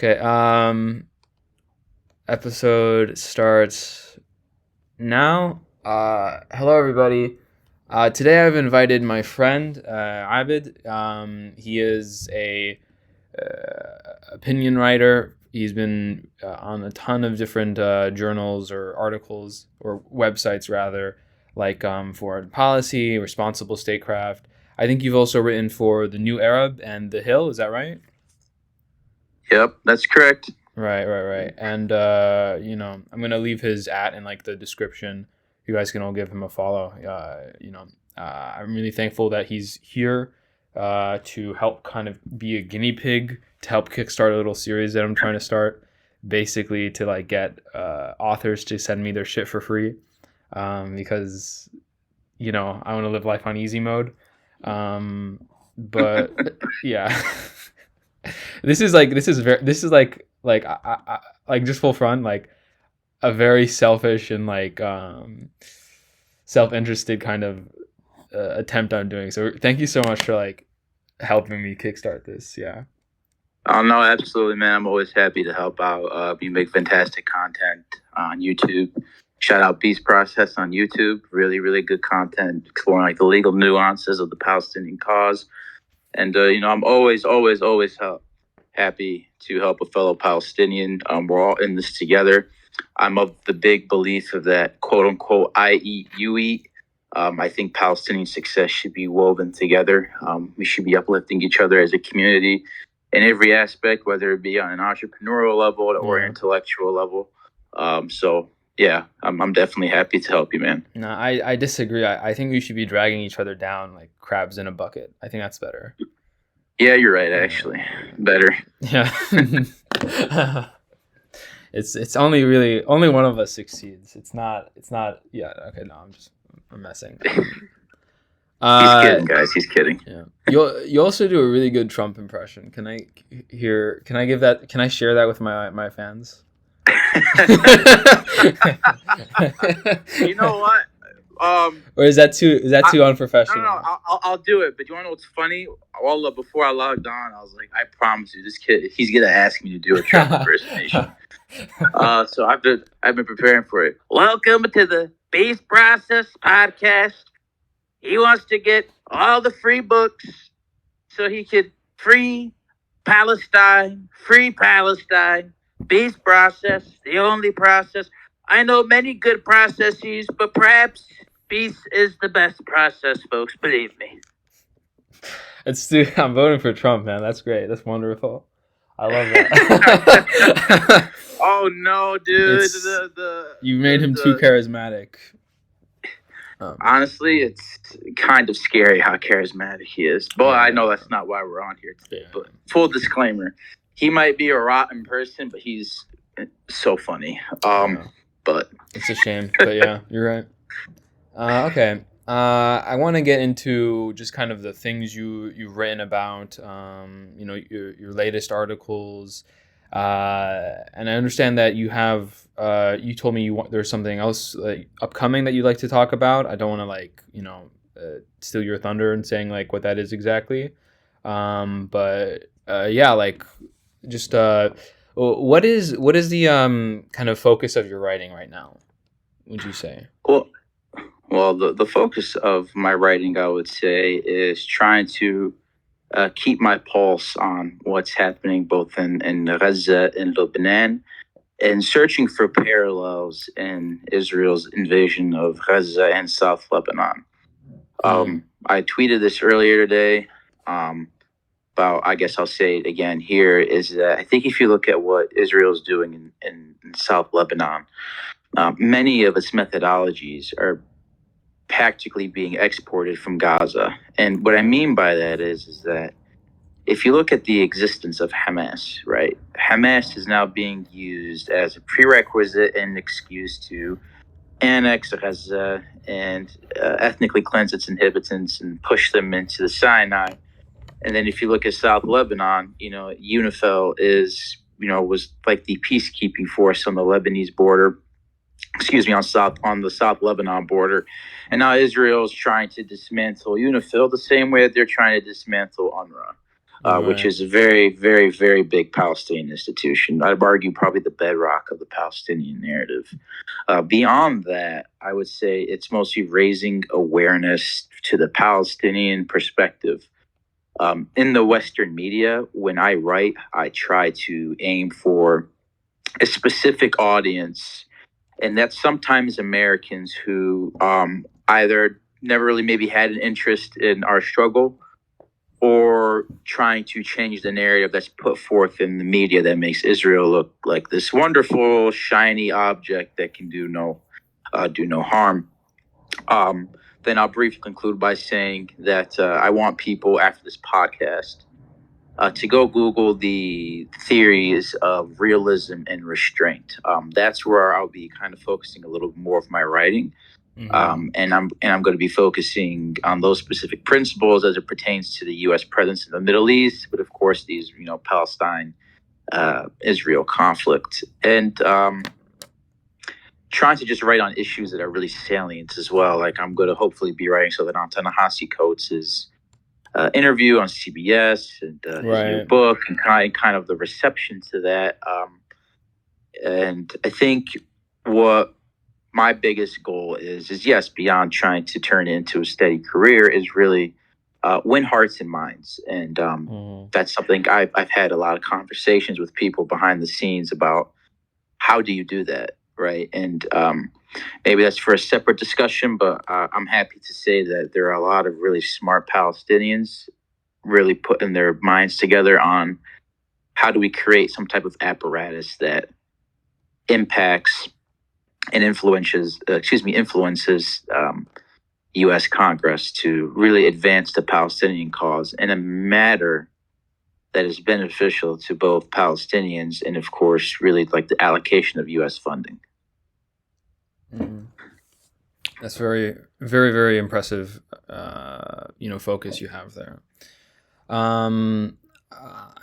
Okay. Episode starts now. Hello everybody. Today I've invited my friend Abed. He is a opinion writer. He's been on a ton of different journals or articles or websites rather, like Foreign Policy, Responsible Statecraft. I think you've also written for The New Arab and The Hill. Is that right? Yep, that's correct. Right. And I'm gonna leave his in like the description. You guys can all give him a follow. I'm really thankful that he's here to help kind of be a guinea pig to help kickstart a little series that I'm trying to start, basically to like get authors to send me their shit for free, because I want to live life on easy mode. But yeah. This is like just full front, like a very selfish and like self-interested kind of attempt on doing. So thank you so much for like helping me kickstart this. Yeah. Oh no, absolutely, man. I'm always happy to help out. You make fantastic content on YouTube. Shout out Peace Process on YouTube. Really, really good content exploring like the legal nuances of the Palestinian cause. And I'm always happy to help a fellow Palestinian. We're all in this together. I'm of the big belief of that quote unquote I eat, you eat. I think Palestinian success should be woven together. We should be uplifting each other as a community in every aspect, whether it be on an entrepreneurial level or intellectual level. Yeah, I'm definitely happy to help you, man. No, I disagree. I think we should be dragging each other down like crabs in a bucket. I think that's better. Yeah, you're right, actually. Better. Yeah. It's only one of us succeeds. It's not yeah, okay, no, I'm messing. He's kidding, guys. He's kidding. Yeah. You also do a really good Trump impression. Can I share that with my fans? You know what? Or is that too unprofessional? No, I'll do it. But you want to know what's funny? Before I logged on, I was like, I promise you, this kid, he's gonna ask me to do a Trump impersonation. So I've been preparing for it. Welcome to the Peace Process podcast. He wants to get all the free books so he could free Palestine. Peace process, the only process. I know many good processes, but perhaps peace is the best process, folks. Believe me. I'm voting for Trump, man. That's great. That's wonderful. I love that. Oh no, dude! You made him too charismatic. Honestly, it's kind of scary how charismatic he is. But I know that's not why we're on here today. Yeah. But full disclaimer, he might be a rotten person, but he's so funny. But it's a shame. But yeah, you're right. Okay. I want to get into just kind of the things you've written about. Your latest articles. And I understand that you have. You told me there's something else upcoming that you'd like to talk about. I don't want to steal your thunder and saying like what that is exactly. But just what is the kind of focus of your writing right now, would you say? Well, the focus of my writing, I would say, is trying to keep my pulse on what's happening both in Gaza and Lebanon, and searching for parallels in Israel's invasion of Gaza and South Lebanon. I tweeted this earlier today. About, I guess I'll say it again here, is that I think if you look at what Israel's doing in South Lebanon, many of its methodologies are practically being exported from Gaza. And what I mean by that is that if you look at the existence of Hamas, right? Hamas is now being used as a prerequisite and excuse to annex Gaza and ethnically cleanse its inhabitants and push them into the Sinai. And then if you look at South Lebanon, UNIFIL was like the peacekeeping force on the Lebanese border. On the South Lebanon border. And now Israel is trying to dismantle UNIFIL the same way that they're trying to dismantle UNRWA. which Right. is a very, very, very big Palestinian institution. I'd argue probably the bedrock of the Palestinian narrative. Beyond that, I would say it's mostly raising awareness to the Palestinian perspective. In the Western media, when I write, I try to aim for a specific audience, and that's sometimes Americans who either never really maybe had an interest in our struggle, or trying to change the narrative that's put forth in the media that makes Israel look like this wonderful, shiny object that can do no harm. Um, then I'll briefly conclude by saying that I want people after this podcast to go Google the theories of realism and restraint. That's where I'll be kind of focusing a little more of my writing. Mm-hmm. And I'm going to be focusing on those specific principles as it pertains to the U.S. presence in the Middle East, but of course these Palestine Israel conflict, and trying to just write on issues that are really salient as well. Like I'm going to hopefully be writing something on Ta-Nehisi Coates' interview on CBS, and his new Right. book, and kind of the reception to that. And I think what my biggest goal is yes, beyond trying to turn it into a steady career, is really win hearts and minds. And Mm-hmm. that's something I've had a lot of conversations with people behind the scenes about. How do you do that, right? And maybe that's for a separate discussion, but I'm happy to say that there are a lot of really smart Palestinians really putting their minds together on how do we create some type of apparatus that impacts and influences U.S. Congress to really advance the Palestinian cause in a matter that is beneficial to both Palestinians and, of course, really like the allocation of U.S. funding. Mm-hmm. That's very, very, very impressive. Focus you have there. I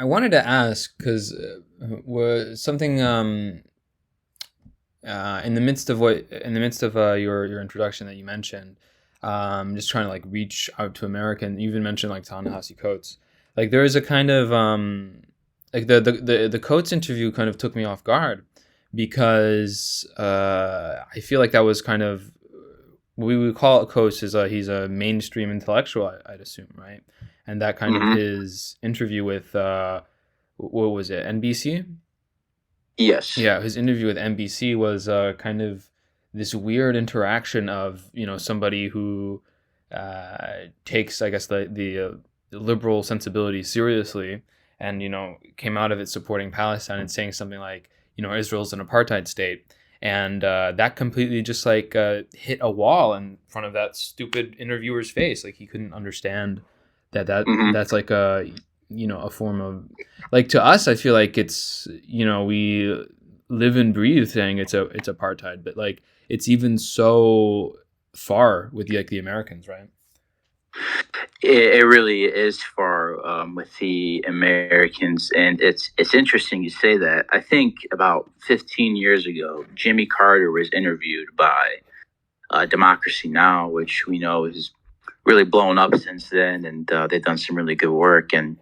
wanted to ask because was something in the midst of your introduction that you mentioned, just trying to like reach out to American. You even mentioned like Ta-Nehisi Coates. Like there is a kind of like the Coates interview kind of took me off guard because I feel like that was kind of we would call it Coates is he's a mainstream intellectual, I'd assume, right? And that kind of his interview with what was it, NBC? Yes. Yeah, his interview with NBC was kind of this weird interaction of somebody who takes, I guess, the liberal sensibility seriously, and came out of it supporting Palestine and saying something like Israel's an apartheid state, and that completely just like hit a wall in front of that stupid interviewer's face. Like he couldn't understand that's like a form of, like, to us I feel like it's we live and breathe saying it's apartheid, but like it's even so far with the Americans, right? It really is far with the Americans, and it's interesting you say that. I think about 15 years ago, Jimmy Carter was interviewed by Democracy Now, which we know is really blown up since then, and they've done some really good work. And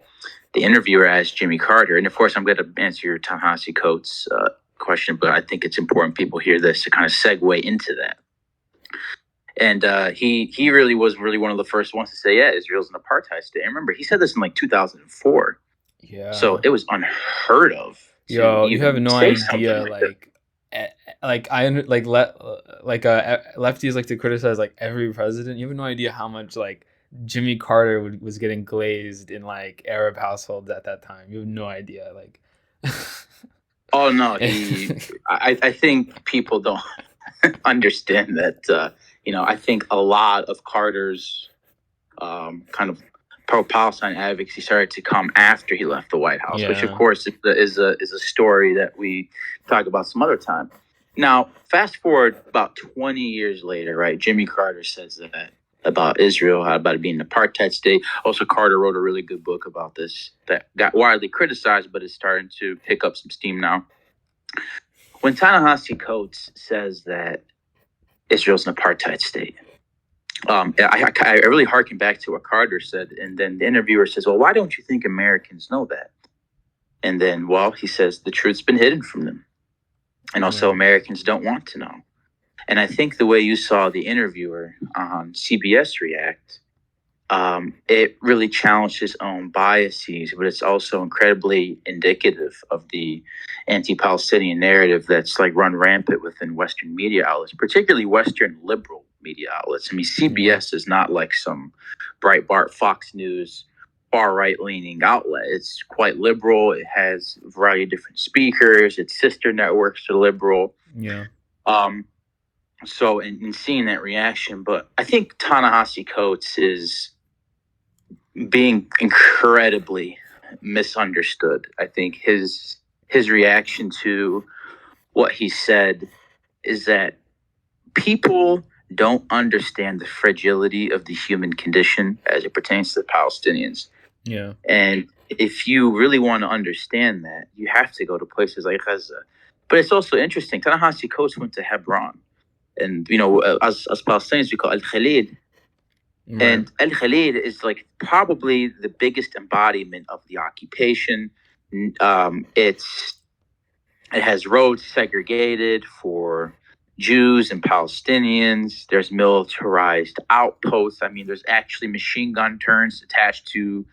the interviewer asked Jimmy Carter, and of course, I'm going to answer your Ta-Nehisi Coates question, but I think it's important people hear this to kind of segue into that. And he really was one of the first ones to say, yeah, Israel's an apartheid state. I remember he said this in like 2004. Yeah. So it was unheard of. Yo, you have no idea, like like I like lefties like to criticize like every president. You have no idea how much like Jimmy Carter was getting glazed in like Arab households at that time. You have no idea, like. Oh no, I think people don't understand that. I think a lot of Carter's kind of pro-Palestine advocacy started to come after he left the White House, which of course is a story that we talk about some other time. Now, fast forward about 20 years later, right? Jimmy Carter says that about Israel, about it being an apartheid state. Also, Carter wrote a really good book about this that got widely criticized, but is starting to pick up some steam now. When Ta-Nehisi Coates says that Israel's an apartheid state, I really harken back to what Carter said, and then the interviewer says, "Well, why don't you think Americans know that?" And then, well, he says the truth's been hidden from them, and also Americans don't want to know. And I think the way you saw the interviewer on CBS react, it really challenged his own biases, but it's also incredibly indicative of the anti-Palestinian narrative that's like run rampant within Western media outlets, particularly Western liberal media outlets. I mean, CBS is not like some Breitbart, Fox News, far right leaning outlet. It's quite liberal. It has a variety of different speakers. Its sister networks are liberal. Yeah. So in seeing that reaction, but I think Ta-Nehisi Coates is being incredibly misunderstood. I think his reaction to what he said is that people don't understand the fragility of the human condition as it pertains to the Palestinians. Yeah. And if you really want to understand that, you have to go to places like Gaza. But it's also interesting. Ta-Nehisi Coates went to Hebron. And, as Palestinians, we call Al-Khalid. Right. And Al-Khalid is like probably the biggest embodiment of the occupation. It has roads segregated for Jews and Palestinians. There's militarized outposts. I mean, there's actually machine gun turrets attached to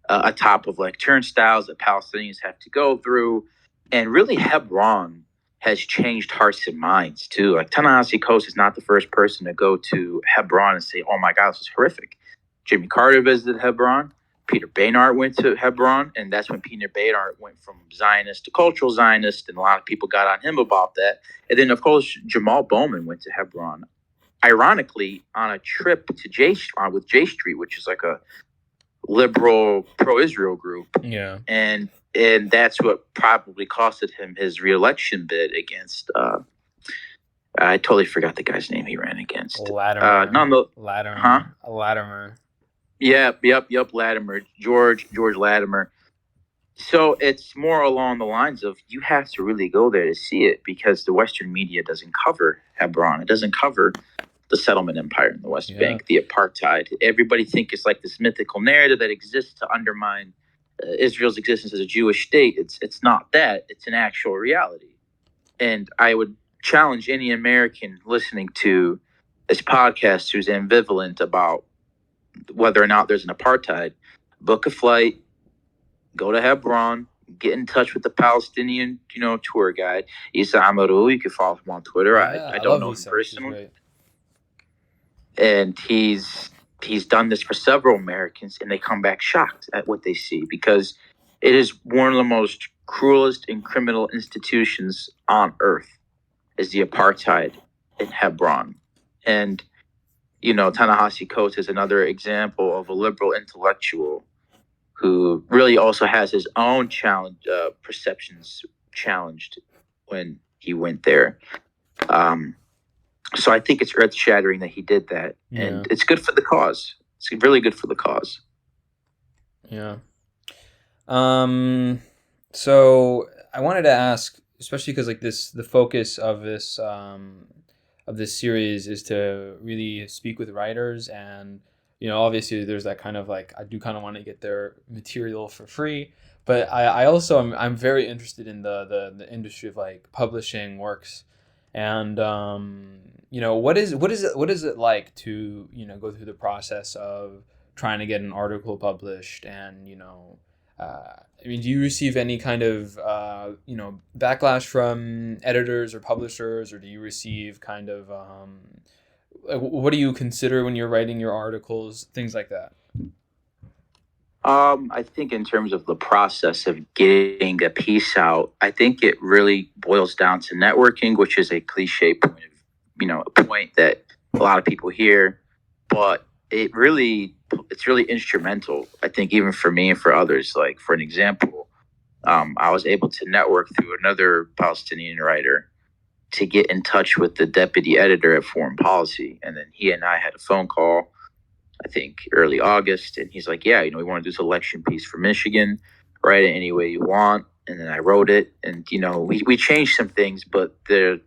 atop of like turnstiles that Palestinians have to go through. And really, Hebron has changed hearts and minds too. Like Ta-Nehisi Coates is not the first person to go to Hebron and say, "Oh my God, this is horrific." Jimmy Carter visited Hebron. Peter Baynard went to Hebron, and that's when Peter Baynard went from Zionist to cultural Zionist, and a lot of people got on him about that. And then, of course, Jamal Bowman went to Hebron, ironically, on a trip to with J Street, which is like a liberal pro-Israel group. Yeah. And that's what probably costed him his re-election bid against. I totally forgot the guy's name he ran against. Latimer. Latimer. Huh? Latimer. Yep. Latimer. George Latimer. So it's more along the lines of you have to really go there to see it, because the Western media doesn't cover Hebron. It doesn't cover the settlement empire in the West Bank, the apartheid. Everybody thinks it's like this mythical narrative that exists to undermine Israel's existence as a Jewish state. It's not that. It's an actual reality. And I would challenge any American listening to this podcast who's ambivalent about whether or not there's an apartheid, book a flight, go to Hebron, get in touch with the Palestinian, tour guide, Isa Amaru. You can follow him on Twitter. Yeah, I don't know him personally. And he's done this for several Americans, and they come back shocked at what they see, because it is one of the most cruelest and criminal institutions on earth is the apartheid in Hebron. And, Ta-Nehisi Coates is another example of a liberal intellectual who really also has his own perceptions challenged when he went there. So I think it's earth-shattering that he did that, and it's good for the cause. It's really good for the cause. Yeah. So I wanted to ask, especially because like the focus of this series is to really speak with writers, and obviously there's that kind of like I do kind of want to get their material for free, but I also I'm very interested in the industry of like publishing works. And what is it like to go through the process of trying to get an article published? And do you receive any kind of backlash from editors or publishers, or do you receive kind of what do you consider when you're writing your articles, things like that? I think in terms of the process of getting a piece out, I think it really boils down to networking, which is a cliche point, a point that a lot of people hear, but it's really instrumental. I think even for me and for others, like for an example, I was able to network through another Palestinian writer to get in touch with the deputy editor at Foreign Policy. And then he and I had a phone call, I think early August, and he's like, "Yeah, we want to do this election piece for Michigan. Write it any way you want." And then I wrote it, and we changed some things, but that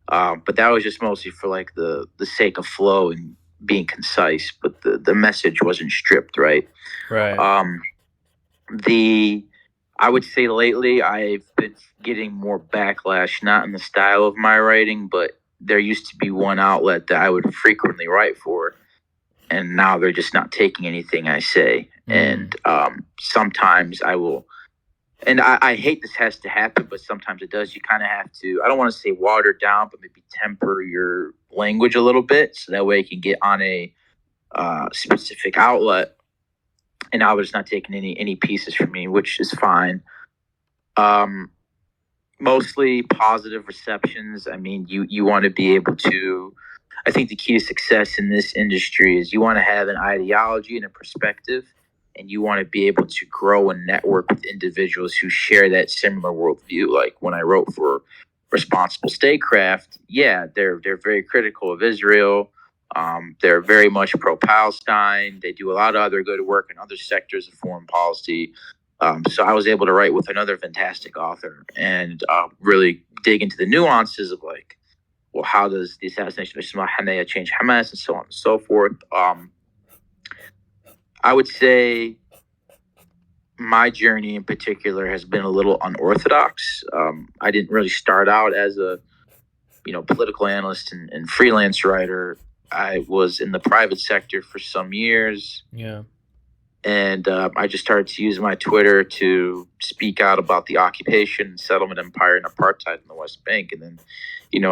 was just mostly for like the sake of flow and being concise, but the message wasn't stripped, right? Right. The I would say lately I've been getting more backlash, not in the style of my writing, but there used to be one outlet that I would frequently write for, and now they're just not taking anything I say. And sometimes I will, and I hate this has to happen, but sometimes it does. You kind of have to, I don't want to say water down, but maybe temper your language a little bit so that way you can get on a specific outlet. And now there's not taking any pieces from me, which is fine. Mostly positive receptions. I mean, you want to be able to. I think the key to success in this industry is you want to have an ideology and a perspective, and you want to be able to grow and network with individuals who share that similar worldview. Like when I wrote for Responsible Statecraft, yeah, they're very critical of Israel. They're very much pro-Palestine. They do a lot of other good work in other sectors of foreign policy. So I was able to write with another fantastic author and really dig into the nuances of like, well, how does the assassination of Ismail Haniyeh change Hamas and so on and so forth. I would say my journey in particular has been a little unorthodox. I didn't really start out as a political analyst and freelance writer. I was in the private sector for some years. Yeah. And I just started to use my Twitter to speak out about the occupation, settlement empire, and apartheid in the West Bank. And then,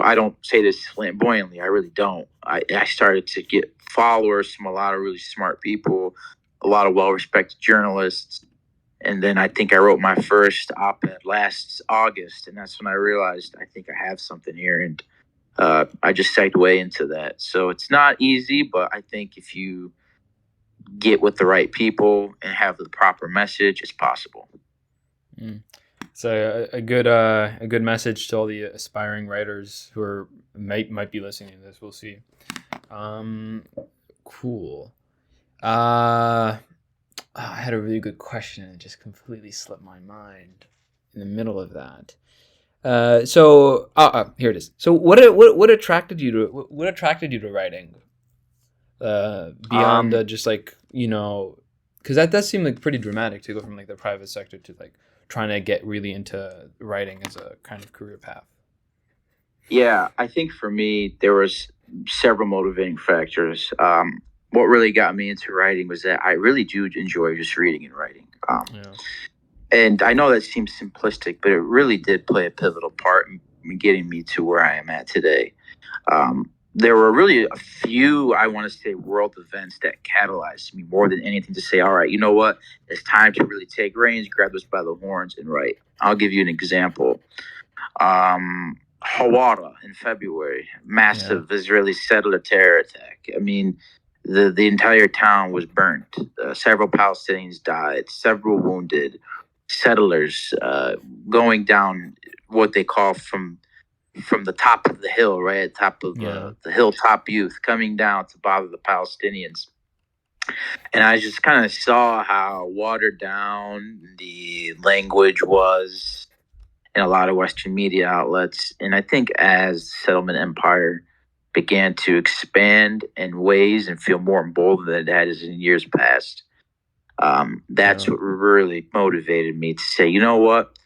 I don't say this flamboyantly. I really don't. I started to get followers from a lot of really smart people, a lot of well-respected journalists. And then I think I wrote my first op-ed last August. And that's when I realized I think I have something here. And I just segued into that. So it's not easy, but I think if you get with the right people and have the proper message, it's possible. So a good message to all the aspiring writers who might be listening to this. We'll see. Cool. I had a really good question and it just completely slipped my mind in the middle of that. So here it is. So what attracted you to writing? Beyond just like, because that does seem like pretty dramatic to go from like the private sector to like trying to get really into writing as a kind of career path. Yeah, I think for me there was several motivating factors. What really got me into writing was that I really do enjoy just reading and writing. And I know that seems simplistic, but it really did play a pivotal part in getting me to where I am at today. There were really a few, I want to say, world events that catalyzed me more than anything to say, all right, you know what? It's time to really take reins, grab this by the horns, and write. I'll give you an example. Hawara in February, massive Israeli settler terror attack. I mean, the entire town was burnt. Several Palestinians died, several wounded. Settlers going down what they call from the top of the hill, right? Top of the hilltop youth coming down to bother the Palestinians. And I just kind of saw how watered down the language was in a lot of Western media outlets. And I think as settlement empire began to expand in ways and feel more emboldened than it has in years past, that's what really motivated me to say, you know what?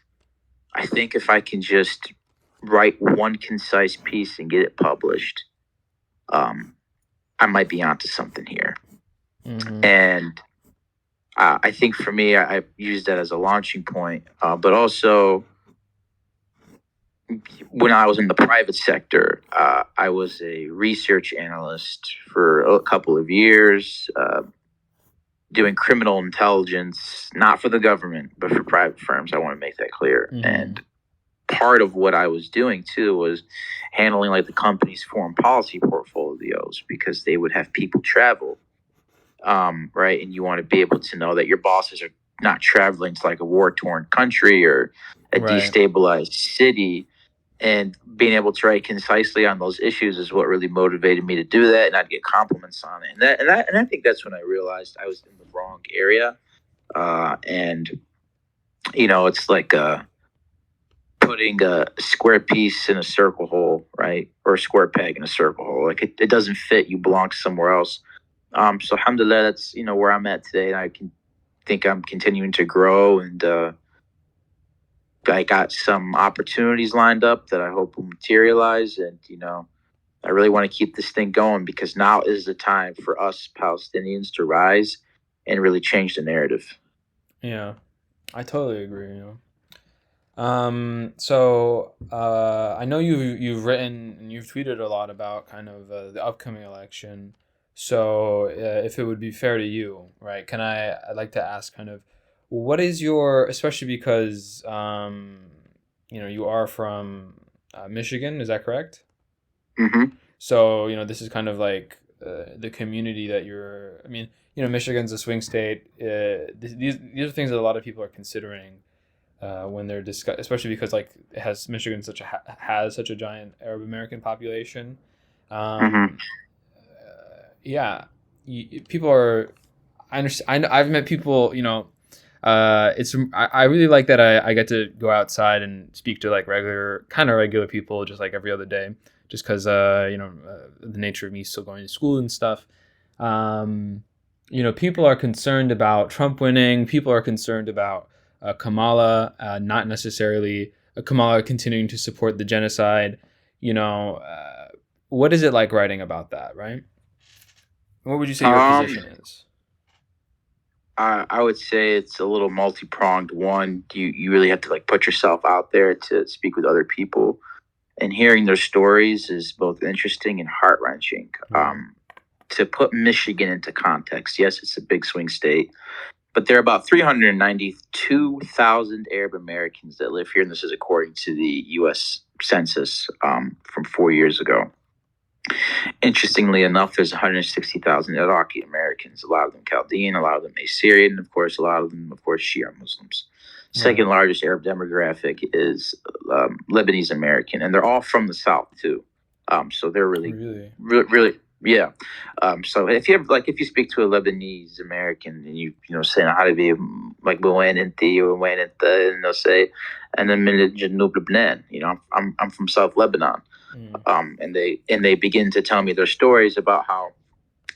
I think if I can just write one concise piece and get it published, I might be onto something here. And I think for me, I used that as a launching point. But also, when I was in the private sector, I was a research analyst for a couple of years, doing criminal intelligence, not for the government, but for private firms. I want to make that clear. And part of what I was doing too was handling like the company's foreign policy portfolios, because they would have people travel, right? And you want to be able to know that your bosses are not traveling to like a war-torn country or a destabilized city. And being able to write concisely on those issues is what really motivated me to do that, and I'd get compliments on it. And I think that's when I realized I was in the wrong area. And it's like putting a square piece in a circle hole, right? Or a square peg in a circle hole. Like it doesn't fit. You belong somewhere else. So alhamdulillah, that's where I'm at today. And I can think I'm continuing to grow, and I got some opportunities lined up that I hope will materialize. And I really want to keep this thing going, because now is the time for us Palestinians to rise and really change the narrative. Yeah, I totally agree. So I know you've written and you've tweeted a lot about kind of the upcoming election. So if it would be fair to you, right? I'd like to ask kind of what is your, especially because you are from Michigan, is that correct? Mm-hmm. So this is kind of like the community that you're. I mean, Michigan's a swing state. These are things that a lot of people are considering when they're especially because like Michigan has such a giant Arab American population. Mm-hmm. Yeah, people are. I understand. I've met people. I really like that I get to go outside and speak to like regular people just like every other day, just because the nature of me still going to school and stuff. People are concerned about Trump winning. People are concerned about Kamala, not necessarily Kamala continuing to support the genocide. What is it like writing about that, right? What would you say your position is? I would say it's a little multi-pronged. One, you really have to like put yourself out there to speak with other people, and hearing their stories is both interesting and heart-wrenching. To put Michigan into context, yes, it's a big swing state, but there are about 392,000 Arab Americans that live here, and this is according to the U.S. Census from 4 years ago. Interestingly enough, there's 160,000 Iraqi Americans, a lot of them Chaldean, a lot of them Assyrian, and of course, a lot of them, of course, Shia Muslims. Second largest Arab demographic is Lebanese American, and they're all from the South too. So they're really, yeah. So if you speak to a Lebanese American and you say how to be like وين انت وين انت, and they'll say أنا من جنوب لبنان. I'm from South Lebanon. And they begin to tell me their stories about how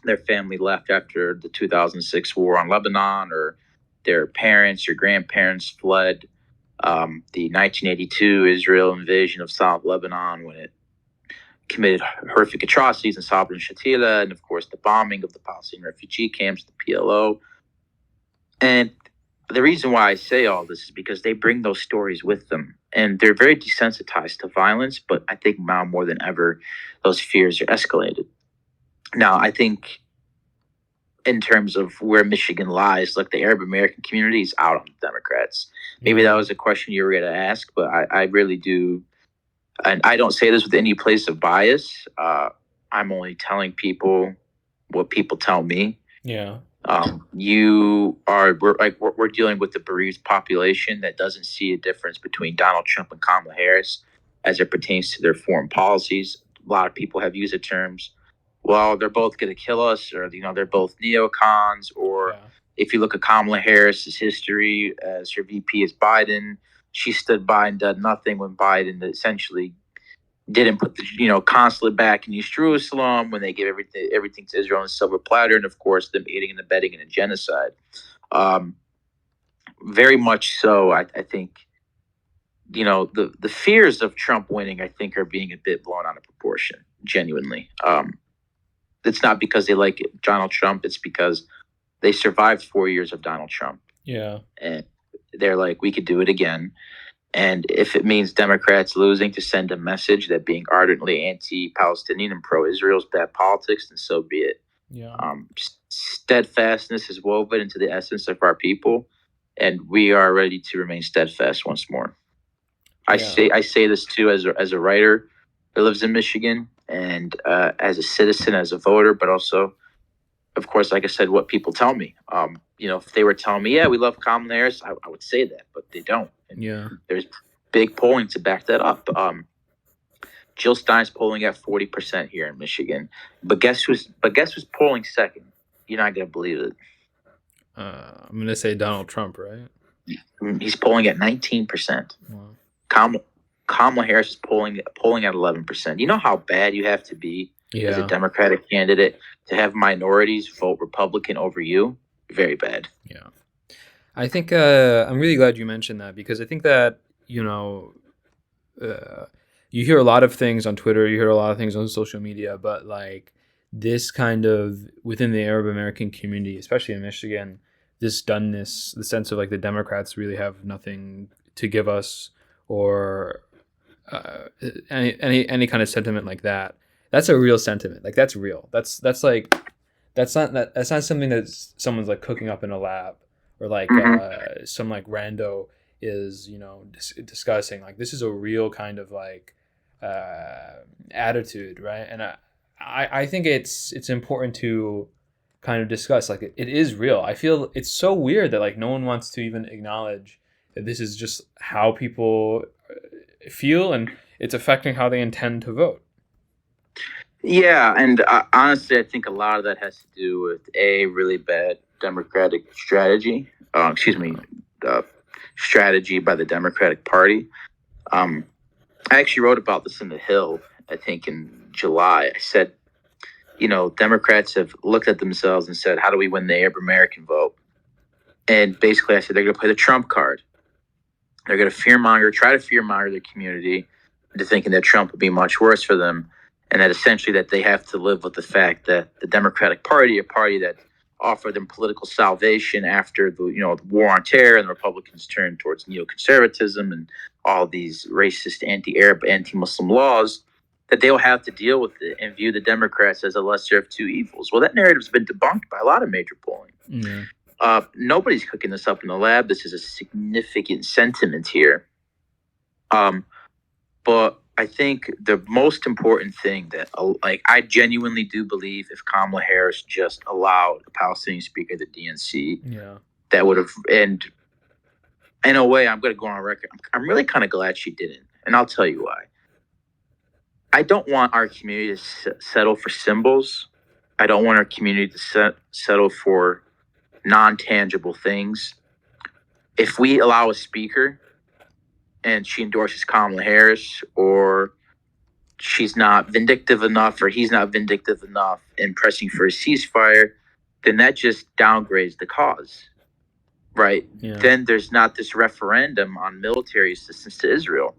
their family left after the 2006 war on Lebanon, or their parents or grandparents fled the 1982 Israel invasion of South Lebanon, when it committed horrific atrocities in Sabra and Shatila, and of course the bombing of the Palestinian refugee camps, the PLO. And the reason why I say all this is because they bring those stories with them, and they're very desensitized to violence. But I think now more than ever, those fears are escalated. Now, I think in terms of where Michigan lies, like the Arab American community is out on the Democrats. Maybe that was a question you were going to ask, but I really do. And I don't say this with any place of bias. I'm only telling people what people tell me. Yeah. We're dealing with the bereaved population that doesn't see a difference between Donald Trump and Kamala Harris as it pertains to their foreign policies. A lot of people have used the terms, well, they're both going to kill us, or they're both neocons. Or if you look at Kamala Harris's history as her VP is Biden, she stood by and did nothing when Biden essentially didn't put the consulate back in East Jerusalem, when they gave everything to Israel on a silver platter, and of course them aiding and abetting in a genocide. Very much so. I think the fears of Trump winning, I think, are being a bit blown out of proportion. Genuinely, it's not because they like Donald Trump. It's because they survived 4 years of Donald Trump. Yeah, and they're like, we could do it again. And if it means Democrats losing to send a message that being ardently anti-Palestinian and pro-Israel is bad politics, then so be it. Yeah. Steadfastness is woven into the essence of our people, and we are ready to remain steadfast once more. I say this too as a writer that lives in Michigan, and as a citizen, as a voter, but also, of course, like I said, what people tell me. If they were telling me, yeah, we love Kamala Harris, I would say that, but they don't. And there's big polling to back that up. Jill Stein's polling at 40% here in Michigan, but guess who's polling second? You're not gonna believe it. I'm gonna say Donald Trump, right? He's polling at 19%. Wow. Kamala Harris is polling at 11%. You know how bad you have to be as a Yeah. Democratic candidate to have minorities vote Republican over you? Very bad. Yeah. I think I'm really glad you mentioned that, because I think that, you know, uh, you hear a lot of things on Twitter, you hear a lot of things on social media, but like this kind of within the Arab American community, especially in Michigan, this doneness, the sense of like the Democrats really have nothing to give us, or any kind of sentiment like that. That's a real sentiment. Like that's real. That's like that's not something that someone's like cooking up in a lab, or like some like rando is, you know, discussing. Like this is a real kind of like attitude, right? And I think it's important to kind of discuss, like it is real. I feel it's so weird that like no one wants to even acknowledge that this is just how people feel, and it's affecting how they intend to vote. Yeah, and honestly, I think a lot of that has to do with a really bad Democratic strategy. Strategy by the Democratic Party. I actually wrote about this in The Hill, I think in July. I said, Democrats have looked at themselves and said, how do we win the Arab American vote? And basically, I said they're going to play the Trump card. They're going to try to fearmonger their community into thinking that Trump would be much worse for them, and that essentially that they have to live with the fact that the Democratic Party, a party that offered them political salvation after the war on terror, and the Republicans turned towards neoconservatism and all these racist, anti-Arab, anti-Muslim laws, that they'll have to deal with it and view the Democrats as a lesser of two evils. Well, that narrative's been debunked by a lot of major polling. Yeah. Nobody's cooking this up in the lab. This is a significant sentiment here. But I think the most important thing that, I genuinely do believe if Kamala Harris just allowed a Palestinian speaker of the DNC, that would have, and in a way, I'm going to go on record. I'm really kind of glad she didn't, and I'll tell you why. I don't want our community to settle for symbols. I don't want our community to settle for non-tangible things. If we allow a speaker and she endorses Kamala Harris, or she's not vindictive enough, or he's not vindictive enough in pressing for a ceasefire, then that just downgrades the cause, right? Yeah. Then there's not this referendum on military assistance to Israel.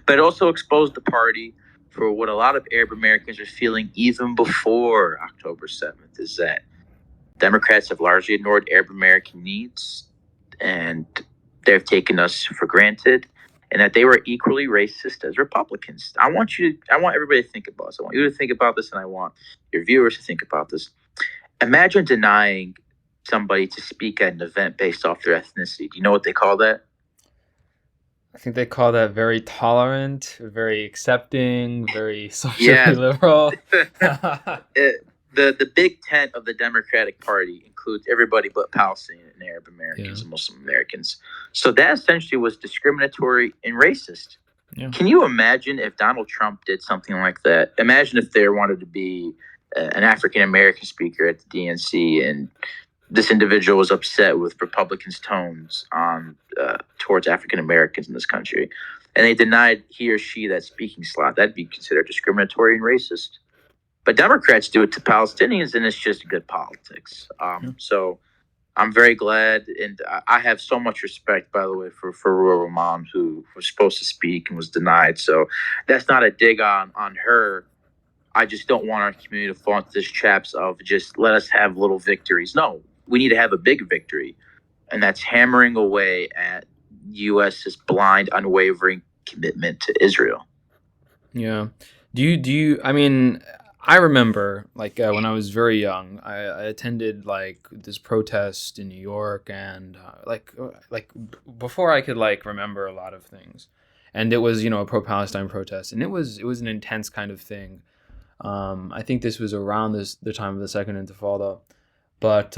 But it also exposed the party for what a lot of Arab Americans are feeling even before October 7th, is that Democrats have largely ignored Arab American needs, and they've taken us for granted, and that they were equally racist as Republicans. I want everybody to think about this. I want you to think about this, and I want your viewers to think about this. Imagine denying somebody to speak at an event based off their ethnicity. Do you know what they call that? I think they call that very tolerant, very accepting, very socially liberal. The big tent of the Democratic Party includes everybody but Palestinian and Arab Americans and Muslim Americans. So that essentially was discriminatory and racist. Yeah. Can you imagine if Donald Trump did something like that? Imagine if there wanted to be an African American speaker at the DNC, and this individual was upset with Republicans' tones on towards African Americans in this country, and they denied he or she that speaking slot. That'd be considered discriminatory and racist. But Democrats do it to Palestinians, and it's just good politics. So I'm very glad, and I have so much respect, by the way, for Rahman, who was supposed to speak and was denied. So that's not a dig on her. I just don't want our community to fall into this traps of just let us have little victories. No, we need to have a big victory, and that's hammering away at U.S.'s blind, unwavering commitment to Israel. Yeah. Do you? I mean, I remember when I was very young, I attended like this protest in New York, and before I could remember a lot of things, and it was a pro-Palestine protest, and it was an intense kind of thing. I think this was around the time of the Second Intifada, but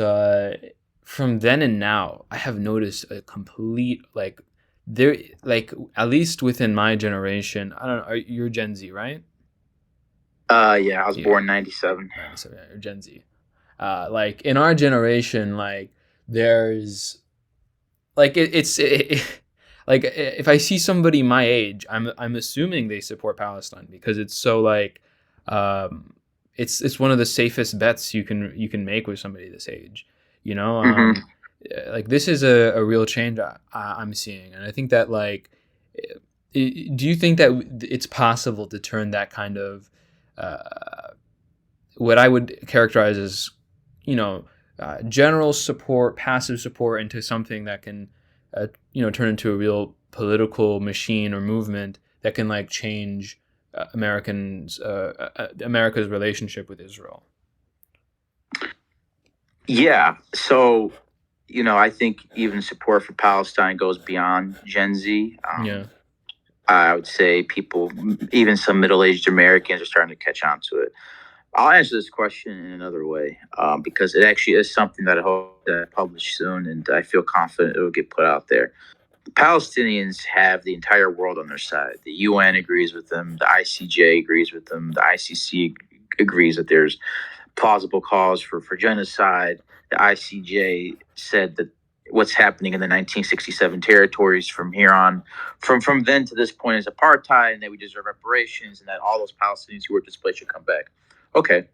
from then and now, I have noticed a complete at least within my generation. I don't know. You're Gen Z, right? Yeah, I was born in 97. So you're Gen Z. In our generation, there's like if I see somebody my age, I'm assuming they support Palestine because it's so like it's one of the safest bets you can make with somebody this age, you know. Hmm. Like this is a real change I'm seeing, and I think that like, do you think that it's possible to turn that kind of what I would characterize as, general support, passive support into something that can, turn into a real political machine or movement that can like change America's relationship with Israel? Yeah. So, I think even support for Palestine goes beyond Gen Z. Yeah, I would say people, even some middle-aged Americans, are starting to catch on to it. I'll answer this question in another way, because it actually is something that I hope to publish soon, and I feel confident it will get put out there. The Palestinians have the entire world on their side. The UN agrees with them. The ICJ agrees with them. The ICC agrees that there's plausible cause for genocide. The ICJ said that what's happening in the 1967 territories from here on, from then to this point, is apartheid, and that we deserve reparations, and that all those Palestinians who were displaced should come back. Okay,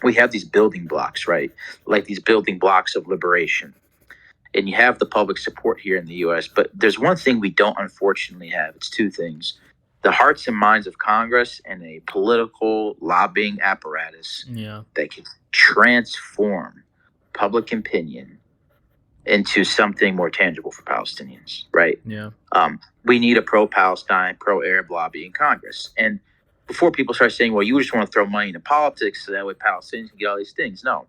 we have these building blocks, right? Like these building blocks of liberation. And you have the public support here in the US. But there's one thing we don't unfortunately have. It's two things: the hearts and minds of Congress and a political lobbying apparatus yeah, that can transform public opinion into something more tangible for Palestinians, right? yeah, We need a pro-Palestine, pro-Arab lobby in Congress. And before people start saying, well, you just want to throw money into politics so that way Palestinians can get all these things. No.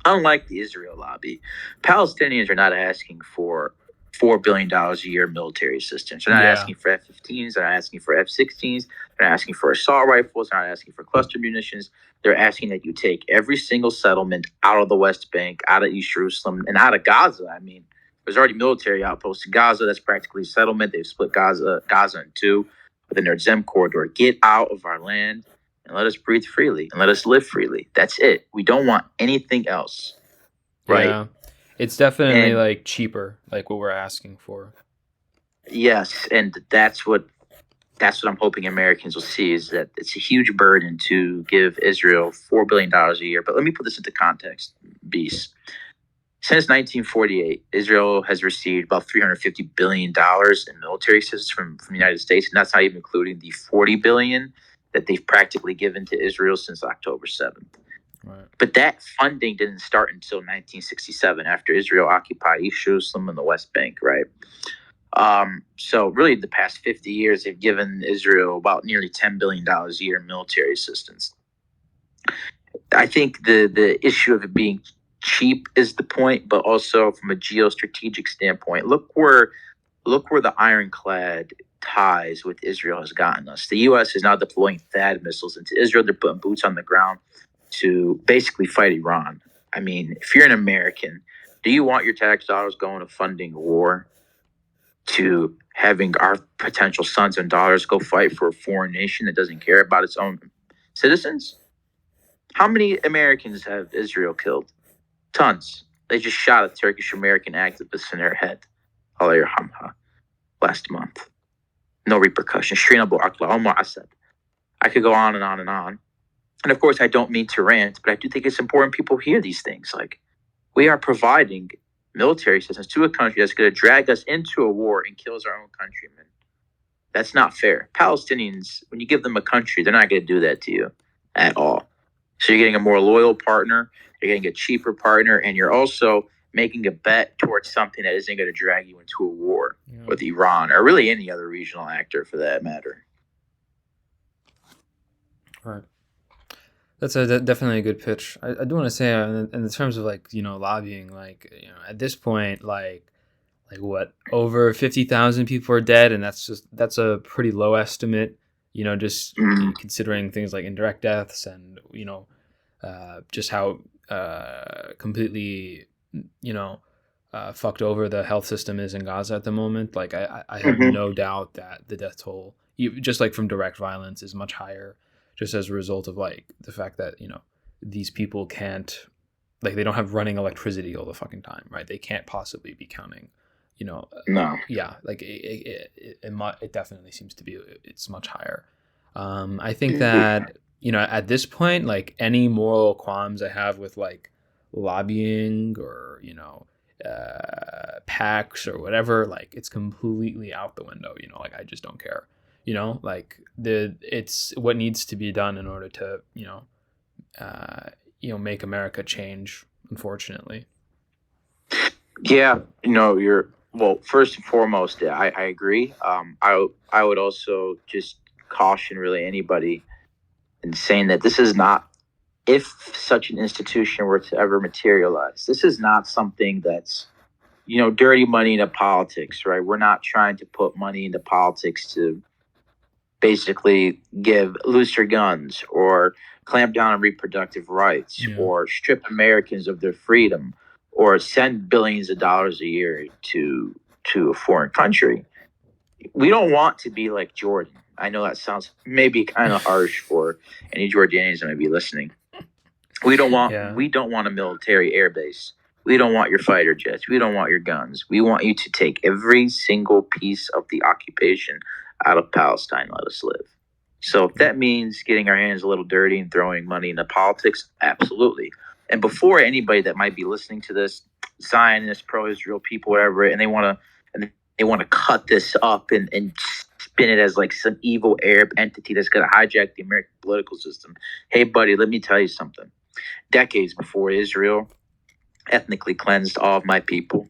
Unlike the Israel lobby, Palestinians are not asking for $4 billion a year military assistance. They're not yeah, asking for F-15s. They're not asking for F-16s. They're not asking for assault rifles. They're not asking for cluster munitions. They're asking that you take every single settlement out of the West Bank, out of East Jerusalem, and out of Gaza. I mean, there's already military outposts in Gaza. That's practically a settlement. They've split Gaza in two within their Zem corridor. Get out of our land and let us breathe freely and let us live freely. That's it. We don't want anything else, right? yeah. It's definitely And like cheaper, like what we're asking for. yes, and that's what I'm hoping Americans will see, is that it's a huge burden to give Israel $4 billion a year. But let me put this into context, Beast. Since 1948, Israel has received about $350 billion in military assistance from the United States, and that's not even including the $40 billion that they've practically given to Israel since October 7th. Right. But that funding didn't start until 1967, after Israel occupied East Jerusalem and the West Bank, right? So really, the past 50 years, they've given Israel about nearly $10 billion a year in military assistance. I think the issue of it being cheap is the point, but also from a geostrategic standpoint, look where the ironclad ties with Israel has gotten us. The U.S. is now deploying THAAD missiles into Israel. They're putting boots on the ground to basically fight Iran. I mean, if you're an American, do you want your tax dollars going to funding war, to having our potential sons and daughters go fight for a foreign nation that doesn't care about its own citizens? How many Americans have Israel killed? Tons. They just shot a Turkish American activist in their head, Allah yarhamha, last month. No repercussions. Shireen Abu Akleh, Omar Assad. I could go on and on and on. And of course, I don't mean to rant, but I do think it's important people hear these things. Like, we are providing military assistance to a country that's going to drag us into a war and kills our own countrymen. That's not fair. Palestinians, when you give them a country, they're not going to do that to you at all. So you're getting a more loyal partner, you're getting a cheaper partner, and you're also making a bet towards something that isn't going to drag you into a war with Iran, or really any other regional actor for that matter. Right. That's definitely a good pitch. I do want to say, in the terms of like, lobbying, like, at this point, like what, over 50,000 people are dead, and that's a pretty low estimate, just considering things like indirect deaths and just how completely fucked over the health system is in Gaza at the moment. Like I have no doubt that the death toll, just like from direct violence, is much higher, just as a result of like the fact that these people can't, like, they don't have running electricity all the fucking time, right? They can't possibly be counting No. Yeah, like it definitely seems to be, it's much higher. I think that, at this point, like any moral qualms I have with like lobbying or, PACs or whatever, like it's completely out the window, like I just don't care, like it's what needs to be done in order to, make America change, unfortunately. Yeah, you're well. First and foremost, yeah, I agree. I would also just caution really anybody in saying that this is not, if such an institution were to ever materialize, this is not something that's, dirty money into politics, right? We're not trying to put money into politics to basically give looser guns or clamp down on reproductive rights Yeah. or strip Americans of their freedom or send billions of dollars a year to a foreign country. We don't want to be like Jordan. I know that sounds maybe kind of harsh for any Jordanians that may be listening. Yeah. We don't want a military airbase. We don't want your fighter jets. We don't want your guns. We want you to take every single piece of the occupation out of Palestine. Let us live. So if that means getting our hands a little dirty and throwing money into politics, absolutely. And before anybody that might be listening to this, Zionist, pro-Israel people, whatever, and they want to cut this up and spin it as like some evil Arab entity that's going to hijack the American political system. Hey, buddy, let me tell you something. Decades before Israel ethnically cleansed all of my people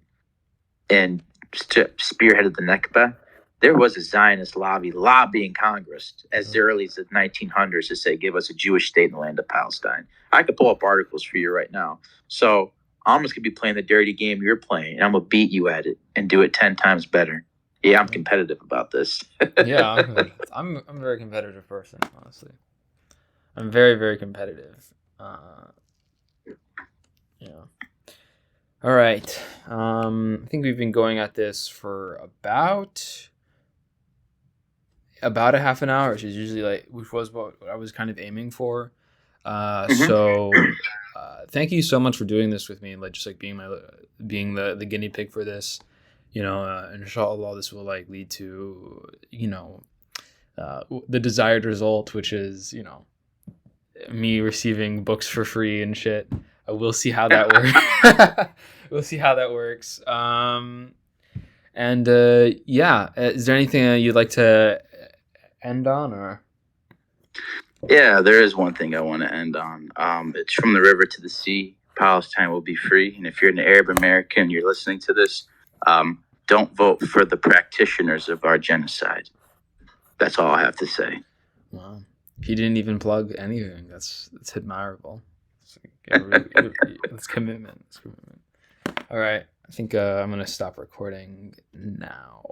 and spearheaded the Nakba, there was a Zionist lobbying Congress as early as the 1900s to say, give us a Jewish state in the land of Palestine. I could pull up articles for you right now. So I'm just going to be playing the dirty game you're playing, and I'm going to beat you at it and do it 10 times better. Yeah, I'm competitive about this. Yeah, I'm a very competitive person, honestly. I'm very, very competitive. Yeah. All right. I think we've been going at this for about a half an hour, which is usually which was what I was kind of aiming for. So thank you so much for doing this with me, and just being the guinea pig for this. Inshallah, this will lead to the desired result, which is me receiving books for free and shit. We'll see how that works. We'll see how that works. And yeah, is there anything you'd like to end on, or? Yeah, there is one thing I want to end on. It's from the river to the sea. Palestine will be free. And if you're an Arab American, you're listening to this, don't vote for the practitioners of our genocide. That's all I have to say. Wow. He didn't even plug anything. That's admirable. It's commitment. It's commitment. All right. I think I'm going to stop recording now.